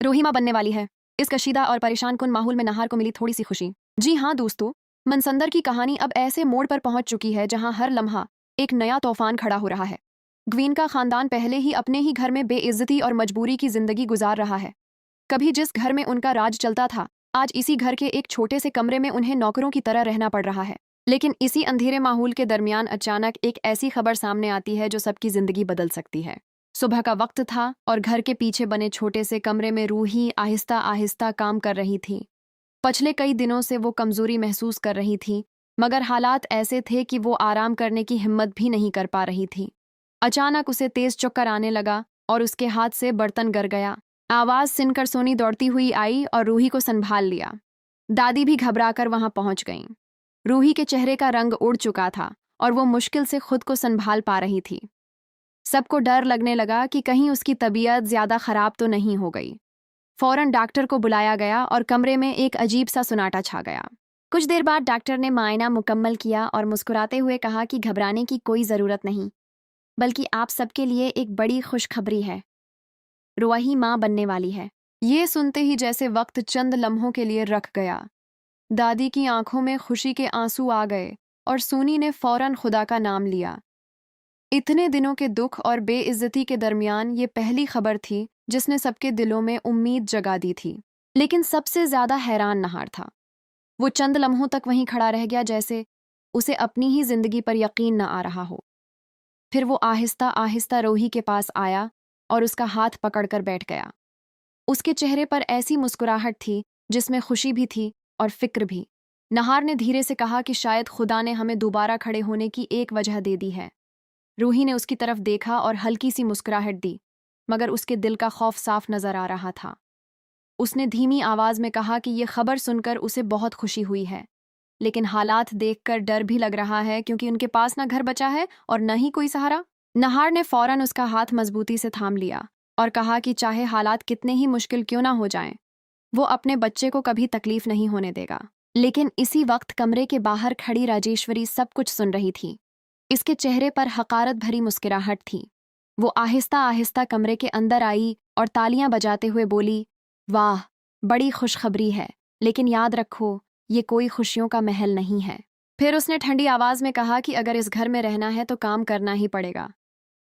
रूही माँ बनने वाली है। इस कशीदा और परेशान कुन माहौल में नहार को मिली थोड़ी सी खुशी। जी हाँ दोस्तों, मनसंदर की कहानी अब ऐसे मोड़ पर पहुंच चुकी है जहां हर लम्हा एक नया तूफान खड़ा हो रहा है। ग्वीन का खानदान पहले ही अपने ही घर में बेइज्जती और मजबूरी की जिंदगी गुजार रहा है। कभी जिस घर में उनका राज चलता था, आज इसी घर के एक छोटे से कमरे में उन्हें नौकरों की तरह रहना पड़ रहा है। लेकिन इसी अंधेरे माहौल के दरमियान अचानक एक ऐसी खबर सामने आती है जो सबकी जिंदगी बदल सकती है। सुबह का वक्त था और घर के पीछे बने छोटे से कमरे में रूही आहिस्ता आहिस्ता काम कर रही थी। पिछले कई दिनों से वो कमजोरी महसूस कर रही थी, मगर हालात ऐसे थे कि वो आराम करने की हिम्मत भी नहीं कर पा रही थी। अचानक उसे तेज चक्कर आने लगा और उसके हाथ से बर्तन गिर गया। आवाज सुनकर सोनी दौड़ती हुई आई और रूही को संभाल लिया। दादी भी घबराकर वहां पहुंच गईं। रूही के चेहरे का रंग उड़ चुका था और वो मुश्किल से खुद को संभाल पा रही थी। सबको डर लगने लगा कि कहीं उसकी तबीयत ज्यादा खराब तो नहीं हो गई। फौरन डॉक्टर को बुलाया गया और कमरे में एक अजीब सा सुनाटा छा गया। कुछ देर बाद डॉक्टर ने मायना मुकम्मल किया और मुस्कुराते हुए कहा कि घबराने की कोई जरूरत नहीं, बल्कि आप सबके लिए एक बड़ी खुशखबरी है। रूही माँ बनने वाली है। ये सुनते ही जैसे वक्त चंद लम्हों के लिए रख गया। दादी की आंखों में खुशी के आंसू आ गए और सोनी ने फौरन खुदा का नाम लिया। इतने दिनों के दुख और बेइज्जती के दरमियान ये पहली खबर थी जिसने सबके दिलों में उम्मीद जगा दी थी। लेकिन सबसे ज्यादा हैरान नहार था। वो चंद लम्हों तक वहीं खड़ा रह गया, जैसे उसे अपनी ही जिंदगी पर यकीन न आ रहा हो। फिर वो आहिस्ता आहिस्ता रूही के पास आया और उसका हाथ पकड़कर बैठ गया। उसके चेहरे पर ऐसी मुस्कुराहट थी जिसमें खुशी भी थी और फिक्र भी। नहार ने धीरे से कहा कि शायद खुदा ने हमें दोबारा खड़े होने की एक वजह दे दी है। रूही ने उसकी तरफ देखा और हल्की सी मुस्कुराहट दी, मगर उसके दिल का खौफ साफ नजर आ रहा था। उसने धीमी आवाज में कहा कि यह खबर सुनकर उसे बहुत खुशी हुई है, लेकिन हालात देखकर डर भी लग रहा है, क्योंकि उनके पास ना घर बचा है और न ही कोई सहारा। नहार ने फौरन उसका हाथ मजबूती से थाम लिया और कहा कि चाहे हालात कितने ही मुश्किल क्यों ना हो जाएं, वो अपने बच्चे को कभी तकलीफ नहीं होने देगा। लेकिन इसी वक्त कमरे के बाहर खड़ी राजेश्वरी सब कुछ सुन रही थी। इसके चेहरे पर हकारत भरी मुस्कुराहट थी। वो आहिस्ता आहिस्ता कमरे के अंदर आई और तालियां बजाते हुए बोली, वाह, बड़ी खुशखबरी है, लेकिन याद रखो, ये कोई खुशियों का महल नहीं है। फिर उसने ठंडी आवाज में कहा कि अगर इस घर में रहना है तो काम करना ही पड़ेगा,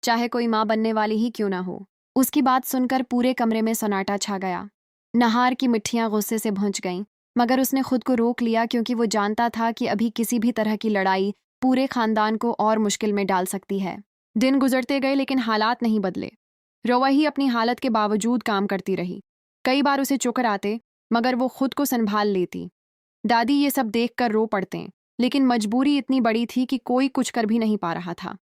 चाहे कोई माँ बनने वाली ही क्यों ना हो। उसकी बात सुनकर पूरे कमरे में सन्नाटा छा गया। नहार की मिट्टियां गुस्से से भुंज गईं, मगर उसने खुद को रोक लिया, क्योंकि वो जानता था कि अभी किसी भी तरह की लड़ाई पूरे खानदान को और मुश्किल में डाल सकती है। दिन गुजरते गए लेकिन हालात नहीं बदले। रूही अपनी हालत के बावजूद काम करती रही। कई बार उसे चक्कर आते, मगर वो खुद को संभाल लेती। दादी ये सब देखकर रो पड़ते, लेकिन मजबूरी इतनी बड़ी थी कि कोई कुछ कर भी नहीं पा रहा था।